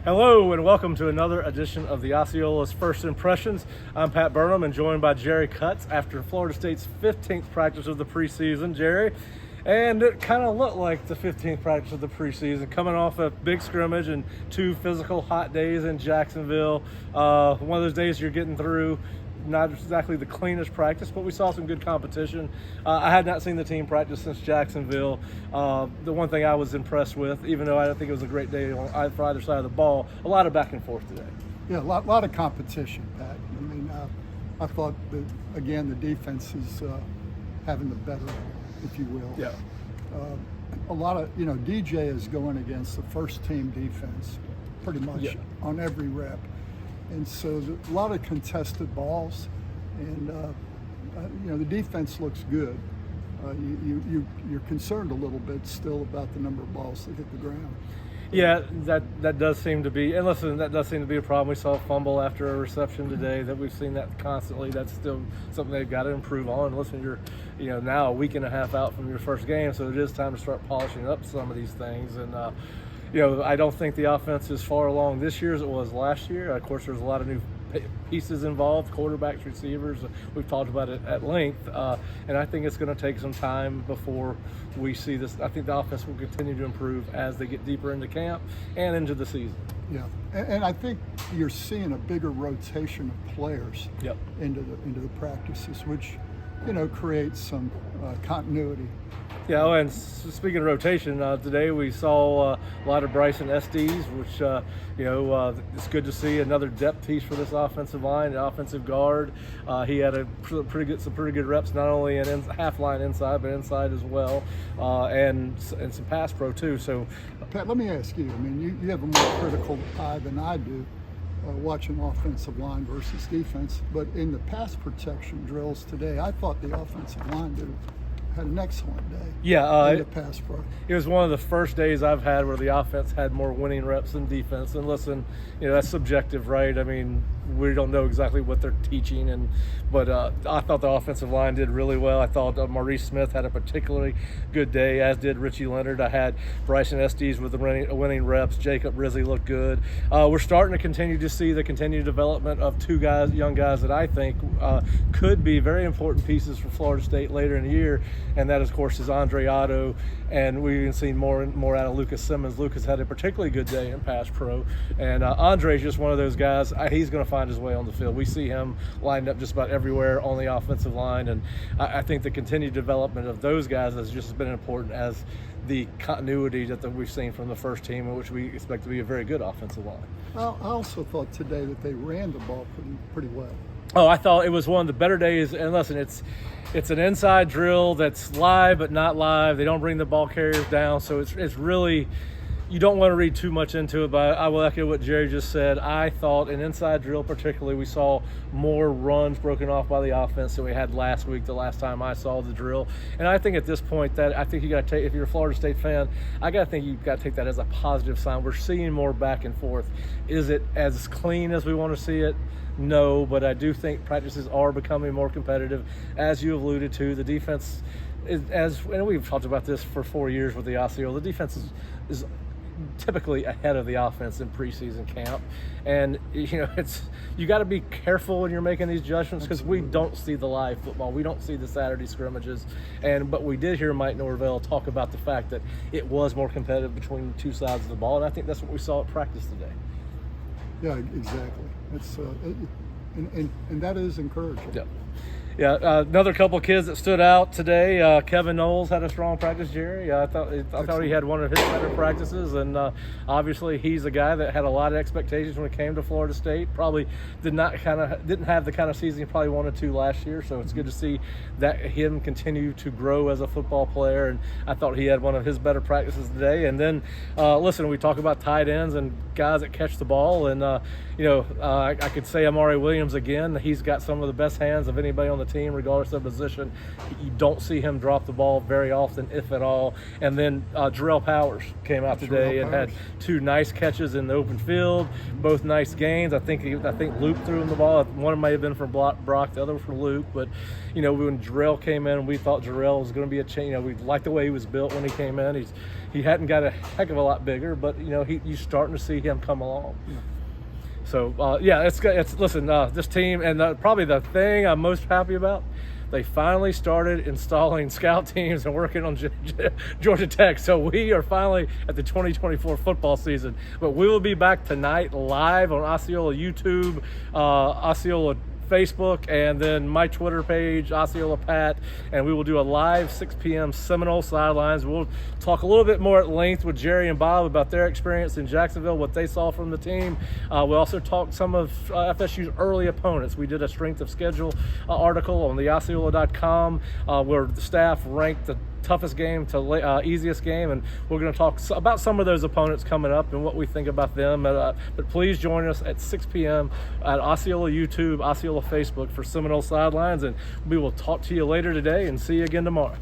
Hello and welcome to another edition of the Osceola's First Impressions. I'm Pat Burnham and joined by Jerry Kutz after Florida State's 15th practice of the preseason. Jerry, and it kind of looked like the 15th practice of the preseason, coming off a big scrimmage and 2 physical hot days in Jacksonville. One of those days you're getting through. Not exactly the cleanest practice, but we saw some good competition. I had not seen the team practice since Jacksonville. The one thing I was impressed with, even though I don't think it was a great day for either side of the ball, a lot of back and forth today. Yeah, a lot of competition, Pat. I mean, I thought that, again, the defense is having the better, if you will. Yeah. A lot of, DJ is going against the first team defense pretty much on every rep. And so a lot of contested balls, and the defense looks good. You're concerned a little bit still about the number of balls that hit the ground. Yeah, that does seem to be, and listen, that does seem to be a problem. We saw a fumble after a reception today. That we've seen that constantly. That's still something they've got to improve on. Listen, you're now a week and a half out from your first game, so it is time to start polishing up some of these things. And I don't think the offense is far along this year as it was last year. Of course, there's a lot of new pieces involved, quarterbacks, receivers. We've talked about it at length, and I think it's going to take some time before we see this. I think the offense will continue to improve as they get deeper into camp and into the season. Yeah, and I think you're seeing a bigger rotation of players into the practices, which creates some continuity. Yeah, and speaking of rotation, today we saw a lot of Bryson SDs, which, it's good to see another depth piece for this offensive line, an offensive guard. He had some pretty good reps, not only in half line inside, but inside as well, and some pass pro too. So, Pat, let me ask you. I mean, you have a more critical eye than I do, watching offensive line versus defense. But in the pass protection drills today, I thought the offensive line had an excellent day. Yeah, in the pass pro. It was one of the first days I've had where the offense had more winning reps than defense. And listen, that's subjective, right? I mean, we don't know exactly what they're teaching, but I thought the offensive line did really well. I thought Maurice Smith had a particularly good day, as did Richie Leonard. I had Bryson Estes with the winning reps. Jacob Rizzi looked good. We're starting to continue to see the continued development of 2 young guys that I think could be very important pieces for Florida State later in the year, and that, of course, is Andre Otto, and we've even seen more and more out of Lucas Simmons. Lucas had a particularly good day in pass pro, and Andre's just one of those guys. He's going to find his way on the field. We see him lined up just about everywhere on the offensive line, and I think the continued development of those guys has just been important as the continuity that we've seen from the first team, which we expect to be a very good offensive line. Well, I also thought today that they ran the ball pretty well. Oh, I thought it was one of the better days. And listen, it's an inside drill that's live but not live. They don't bring the ball carriers down, so it's really, you don't want to read too much into it, but I will echo what Jerry just said. I thought an inside drill particularly, we saw more runs broken off by the offense than we had last week, the last time I saw the drill. And I think at this point I think you got to take, if you're a Florida State fan, I got to think you've got to take that as a positive sign. We're seeing more back and forth. Is it as clean as we want to see it? No, but I do think practices are becoming more competitive, as you alluded to. The defense and we've talked about this for 4 years with the Osceola, the defense is typically ahead of the offense in preseason camp, and you got to be careful when you're making these judgments, because we don't see the live football, we don't see the Saturday scrimmages, but we did hear Mike Norvell talk about the fact that it was more competitive between 2 sides of the ball, and I think that's what we saw at practice today. Yeah, exactly. It's and that is encouraging. Yeah, another couple kids that stood out today. Kevin Knowles had a strong practice, Jerry. I thought he had one of his better practices, and obviously he's a guy that had a lot of expectations when it came to Florida State. Probably didn't have the kind of season he probably wanted to last year. So it's good to see that him continue to grow as a football player. And I thought he had one of his better practices today. And then listen, we talk about tight ends and guys that catch the ball, and I could say Amari Williams again. He's got some of the best hands of anybody on the team, regardless of position. You don't see him drop the ball very often, if at all. And then Jarrell Powers came out today and had 2 nice catches in the open field, both nice gains. I think Luke threw him the ball. One of them may have been from Brock, the other was from Luke. But when Jarrell came in, we thought Jarrell was going to be a change. We liked the way he was built when he came in. He hadn't got a heck of a lot bigger, but you're starting to see him come along. Yeah. So it's listen, this team, and probably the thing I'm most happy about, they finally started installing scout teams and working on Georgia Tech. So we are finally at the 2024 football season. But we will be back tonight live on Osceola YouTube, Osceola Facebook, and then my Twitter page, Osceola Pat, and we will do a live 6 p.m. Seminole sidelines. We'll talk a little bit more at length with Jerry and Bob about their experience in Jacksonville, what they saw from the team. We'll also talk some of FSU's early opponents. We did a strength of schedule article on the Osceola.com where the staff ranked the toughest game to easiest game, and we're going to talk about some of those opponents coming up and what we think about them. But please join us at 6 p.m. at Osceola YouTube, Osceola Facebook for Seminole Sidelines, and we will talk to you later today and see you again tomorrow.